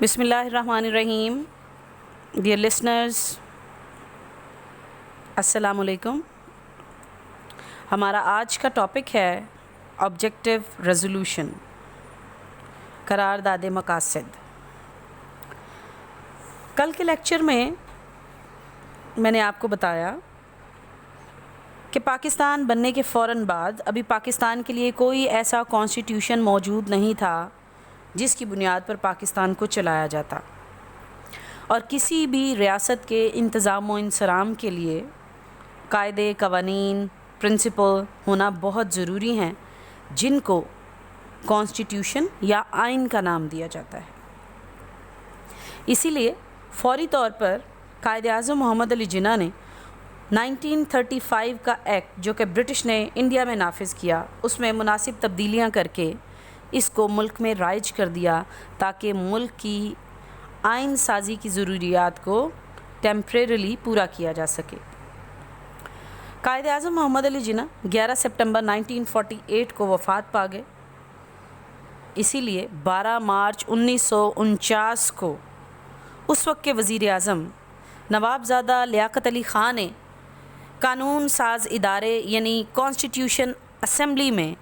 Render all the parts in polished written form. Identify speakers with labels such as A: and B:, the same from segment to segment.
A: بسم اللہ الرحمن الرحیم. ڈیئر لسنرز، السلام علیکم. ہمارا آج کا ٹاپک ہے آبجیکٹیو ریزولوشن، قرارداد مقاصد. کل کے لیکچر میں نے آپ کو بتایا کہ پاکستان بننے کے فوراً بعد ابھی پاکستان کے لیے کوئی ایسا کانسٹیٹیوشن موجود نہیں تھا جس کی بنیاد پر پاکستان کو چلایا جاتا، اور کسی بھی ریاست کے انتظام و انصرام کے لیے قاعدے، قوانین، پرنسپل ہونا بہت ضروری ہیں جن کو کانسٹیٹیوشن یا آئین کا نام دیا جاتا ہے. اسی لیے فوری طور پر قائد اعظم محمد علی جناح نے 1935 کا ایکٹ جو کہ برٹش نے انڈیا میں نافذ کیا، اس میں مناسب تبدیلیاں کر کے اس کو ملک میں رائج کر دیا تاکہ ملک کی آئین سازی کی ضروریات کو ٹیمپریریلی پورا کیا جا سکے. قائد اعظم محمد علی جناح 11 سپٹمبر 1948 کو وفات پا گئے. اسی لیے 12 مارچ 1949 کو اس وقت کے وزیر اعظم نواب زادہ لیاقت علی خان نے قانون ساز ادارے یعنی کانسٹیٹیوشن اسمبلی میں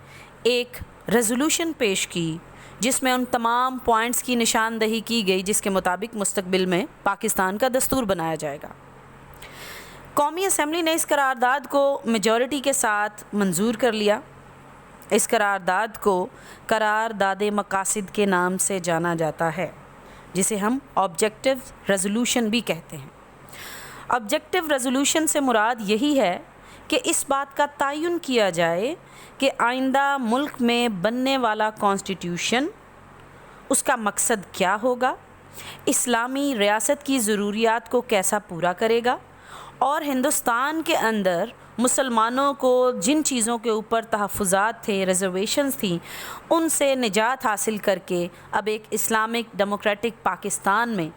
A: ایک ریزولوشن پیش کی جس میں ان تمام پوائنٹس کی نشاندہی کی گئی جس کے مطابق مستقبل میں پاکستان کا دستور بنایا جائے گا. قومی اسمبلی نے اس قرارداد کو میجورٹی کے ساتھ منظور کر لیا. اس قرارداد کو قرارداد مقاصد کے نام سے جانا جاتا ہے جسے ہم آبجیکٹیو ریزولوشن بھی کہتے ہیں. آبجیکٹیو ریزولوشن سے مراد یہی ہے کہ اس بات کا تعین کیا جائے کہ آئندہ ملک میں بننے والا کانسٹیٹیوشن اس کا مقصد کیا ہوگا، اسلامی ریاست کی ضروریات کو کیسا پورا کرے گا، اور ہندوستان کے اندر مسلمانوں کو جن چیزوں کے اوپر تحفظات تھے، ریزرویشنز تھیں، ان سے نجات حاصل کر کے اب ایک اسلامک ڈیموکریٹک پاکستان میں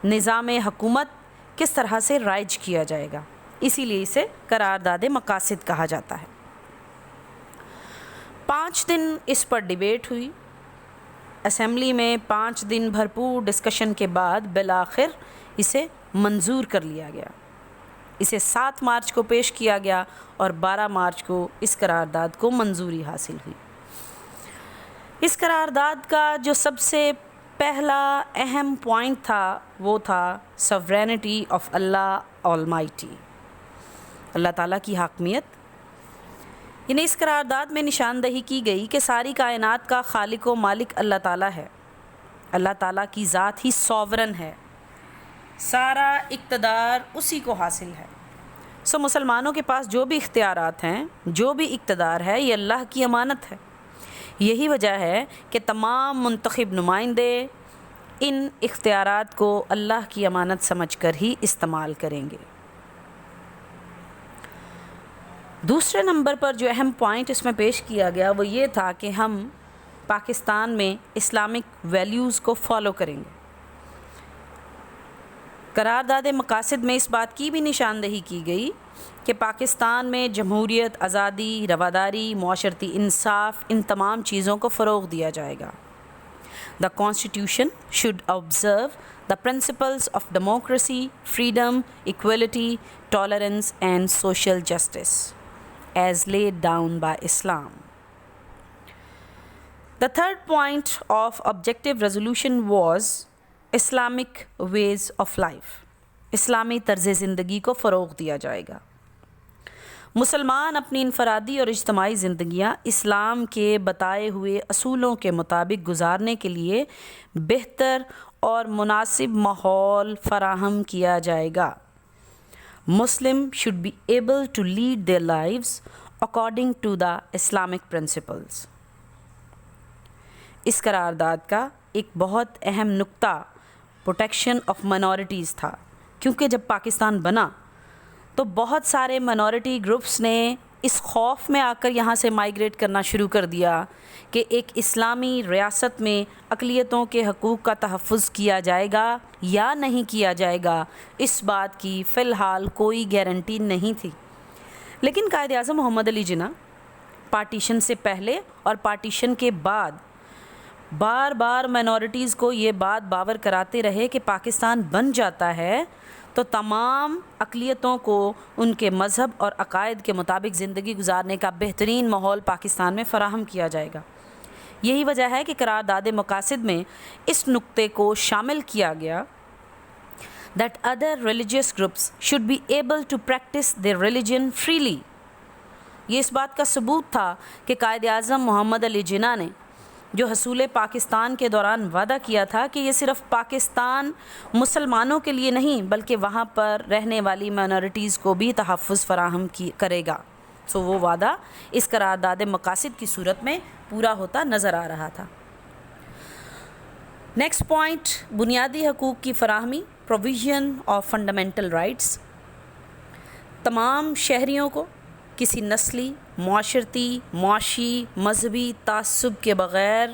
A: نظام حکومت کس طرح سے رائج کیا جائے گا. اسی لیے اسے قرارداد مقاصد کہا جاتا ہے. 5 دن اس پر ڈیبیٹ ہوئی اسمبلی میں. 5 دن بھرپور ڈسکشن کے بعد بالآخر اسے منظور کر لیا گیا. اسے 7 مارچ کو پیش کیا گیا اور 12 مارچ کو اس قرارداد کو منظوری حاصل ہوئی. اس قرارداد کا جو سب سے پہلا اہم پوائنٹ تھا وہ تھا سوورینٹی آف اللہ آلمائٹی، اللہ تعالیٰ کی حاکمیت. یعنی اس قرارداد میں نشاندہی کی گئی کہ ساری کائنات کا خالق و مالک اللہ تعالیٰ ہے. اللہ تعالیٰ کی ذات ہی سوورن ہے، سارا اقتدار اسی کو حاصل ہے. مسلمانوں کے پاس جو بھی اختیارات ہیں، جو بھی اقتدار ہے، یہ اللہ کی امانت ہے. یہی وجہ ہے کہ تمام منتخب نمائندے ان اختیارات کو اللہ کی امانت سمجھ کر ہی استعمال کریں گے. دوسرے نمبر پر جو اہم پوائنٹ اس میں پیش کیا گیا وہ یہ تھا کہ ہم پاکستان میں اسلامک ویلیوز کو فالو کریں گے. قرارداد مقاصد میں اس بات کی بھی نشاندہی کی گئی کہ پاکستان میں جمہوریت، آزادی، رواداری، معاشرتی انصاف، ان تمام چیزوں کو فروغ دیا جائے گا. The Constitution should observe the principles of democracy, freedom, equality, tolerance and social justice as laid down by Islam. The third point of objective resolution was Islamic ways of life. اسلامی طرز زندگی کو فروغ دیا جائے گا. مسلمان اپنی انفرادی اور اجتماعی زندگیاں اسلام کے بتائے ہوئے اصولوں کے مطابق گزارنے کے لیے بہتر اور مناسب ماحول فراہم کیا جائے گا. Muslim should be able to lead their lives according to the Islamic principles. اس قرارداد کا ایک بہت اہم نقطہ پروٹیکشن آف مائنورٹیز تھا، کیونکہ جب پاکستان بنا تو بہت سارے مائنورٹی گروپس نے اس خوف میں آ کر یہاں سے مائیگریٹ کرنا شروع کر دیا کہ ایک اسلامی ریاست میں اقلیتوں کے حقوق کا تحفظ کیا جائے گا یا نہیں کیا جائے گا، اس بات کی فی الحال کوئی گارنٹی نہیں تھی. لیکن قائد اعظم محمد علی جناح پارٹیشن سے پہلے اور پارٹیشن کے بعد بار بار مائنورٹیز کو یہ بات باور کراتے رہے کہ پاکستان بن جاتا ہے تو تمام اقلیتوں کو ان کے مذہب اور عقائد کے مطابق زندگی گزارنے کا بہترین ماحول پاکستان میں فراہم کیا جائے گا۔ یہی وجہ ہے کہ قرارداد مقاصد میں اس نقطے کو شامل کیا گیا that other religious groups should be able to practice their religion freely۔ یہ اس بات کا ثبوت تھا کہ قائد اعظم محمد علی جناح نے جو حصول پاکستان کے دوران وعدہ کیا تھا کہ یہ صرف پاکستان مسلمانوں کے لیے نہیں بلکہ وہاں پر رہنے والی مائنورٹیز کو بھی تحفظ فراہم کرے گا، سو وہ وعدہ اس قرارداد مقاصد کی صورت میں پورا ہوتا نظر آ رہا تھا۔ نیکسٹ پوائنٹ، بنیادی حقوق کی فراہمی، پروویژن آف فنڈامنٹل رائٹس۔ تمام شہریوں کو کسی نسلی، معاشرتی، معاشی، مذہبی تعصب کے بغیر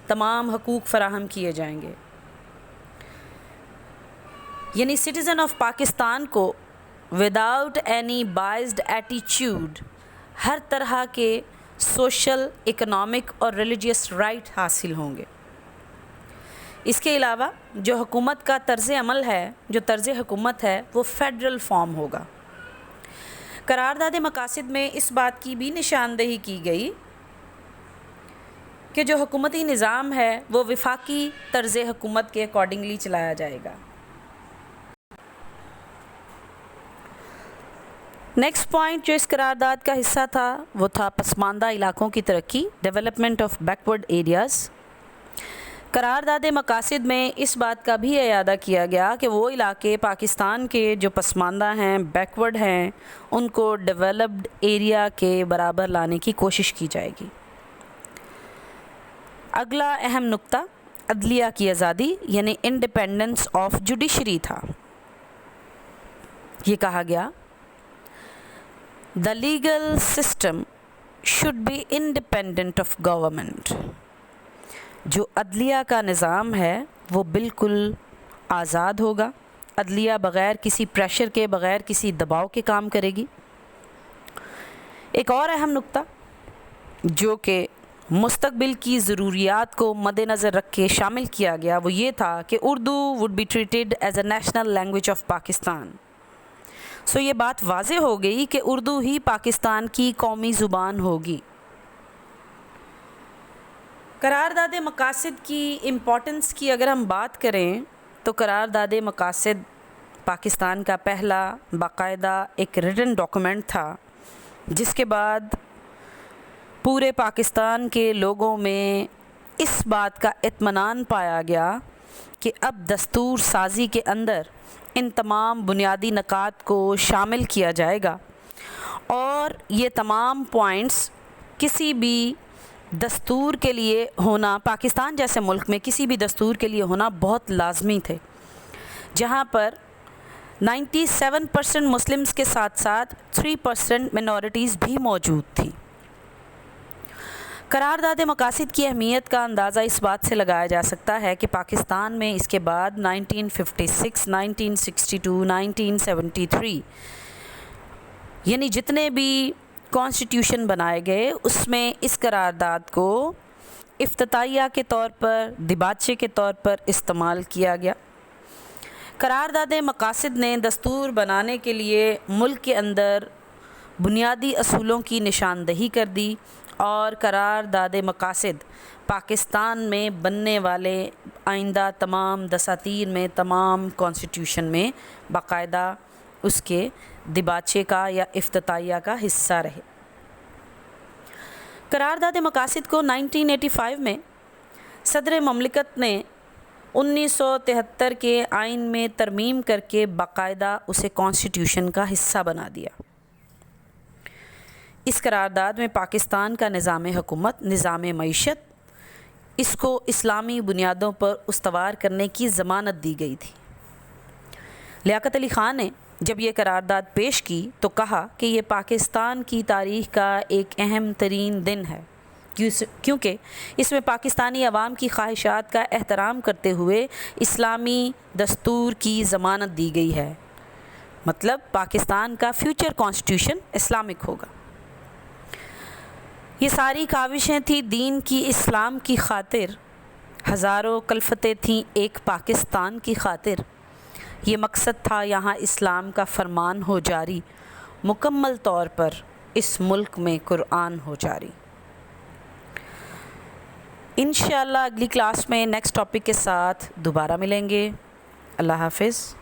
A: تمام حقوق فراہم کیے جائیں گے، یعنی سٹیزن آف پاکستان کو وداؤٹ اینی بائزڈ ایٹیچیوڈ ہر طرح کے سوشل، اکنامک اور ریلیجیس رائٹ حاصل ہوں گے۔ اس کے علاوہ جو حکومت کا طرز عمل ہے، جو طرز حکومت ہے، وہ فیڈرل فارم ہوگا۔ قرارداد مقاصد میں اس بات کی بھی نشاندہی کی گئی کہ جو حکومتی نظام ہے وہ وفاقی طرز حکومت کے اکارڈنگلی چلایا جائے گا۔ نیکسٹ پوائنٹ جو اس قرارداد کا حصہ تھا وہ تھا پسماندہ علاقوں کی ترقی، ڈیولپمنٹ آف بیکورڈ ایریاز۔ قرارداد مقاصد میں اس بات کا بھی اعادہ کیا گیا کہ وہ علاقے پاکستان کے جو پسماندہ ہیں، بیکورڈ ہیں، ان کو ڈیولپڈ ایریا کے برابر لانے کی کوشش کی جائے گی۔ اگلا اہم نقطہ عدلیہ کی آزادی یعنی انڈیپینڈنس آف جوڈیشری تھا۔ یہ کہا گیا The legal system should be independent of government۔ جو عدلیہ کا نظام ہے وہ بالکل آزاد ہوگا، عدلیہ بغیر کسی پریشر کے، بغیر کسی دباؤ کے کام کرے گی۔ ایک اور اہم نقطہ جو کہ مستقبل کی ضروریات کو مد نظر رکھ کے شامل کیا گیا وہ یہ تھا کہ Urdu would be treated as a national language of Pakistan. سو یہ بات واضح ہو گئی کہ اردو ہی پاکستان کی قومی زبان ہوگی۔ قرارداد مقاصد کی امپورٹنس کی اگر ہم بات کریں تو قرارداد مقاصد پاکستان کا پہلا باقاعدہ ایک ریٹن ڈاکومنٹ تھا جس کے بعد پورے پاکستان کے لوگوں میں اس بات کا اطمینان پایا گیا کہ اب دستور سازی کے اندر ان تمام بنیادی نکات کو شامل کیا جائے گا اور یہ تمام پوائنٹس کسی بھی دستور کے لیے ہونا، پاکستان جیسے ملک میں کسی بھی دستور کے لیے ہونا بہت لازمی تھے، جہاں پر 97% مسلمز کے ساتھ ساتھ 3% منورٹیز بھی موجود تھیں۔ قرارداد مقاصد کی اہمیت کا اندازہ اس بات سے لگایا جا سکتا ہے کہ پاکستان میں اس کے بعد 1956، 1962، 1973 یعنی جتنے بھی کانسٹیٹیوشن بنائے گئے اس میں اس قرارداد کو افتتاحیہ کے طور پر، دباچے کے طور پر استعمال کیا گیا۔ قرارداد مقاصد نے دستور بنانے کے لیے ملک کے اندر بنیادی اصولوں کی نشاندہی کر دی اور قرارداد مقاصد پاکستان میں بننے والے آئندہ تمام دساتیر میں، تمام کانسٹیٹیوشن میں باقاعدہ اس کے دباچے کا یا افتتاحیہ کا حصہ رہے۔ قرارداد مقاصد کو 1985 میں صدر مملکت نے 1973 کے آئین میں ترمیم کر کے باقاعدہ اسے کانسٹیٹیوشن کا حصہ بنا دیا۔ اس قرارداد میں پاکستان کا نظام حکومت، نظام معیشت، اس کو اسلامی بنیادوں پر استوار کرنے کی ضمانت دی گئی تھی۔ لیاقت علی خان نے جب یہ قرارداد پیش کی تو کہا کہ یہ پاکستان کی تاریخ کا ایک اہم ترین دن ہے کیونکہ اس میں پاکستانی عوام کی خواہشات کا احترام کرتے ہوئے اسلامی دستور کی ضمانت دی گئی ہے، مطلب پاکستان کا فیوچر کانسٹیٹیوشن اسلامک ہوگا۔ یہ ساری کاوشیں تھیں دین کی، اسلام کی خاطر ہزاروں کلفتیں تھیں ایک پاکستان کی خاطر، یہ مقصد تھا یہاں اسلام کا فرمان ہو جاری، مکمل طور پر اس ملک میں قرآن ہو جاری۔ انشاءاللہ اگلی کلاس میں نیکسٹ ٹاپک کے ساتھ دوبارہ ملیں گے۔ اللہ حافظ۔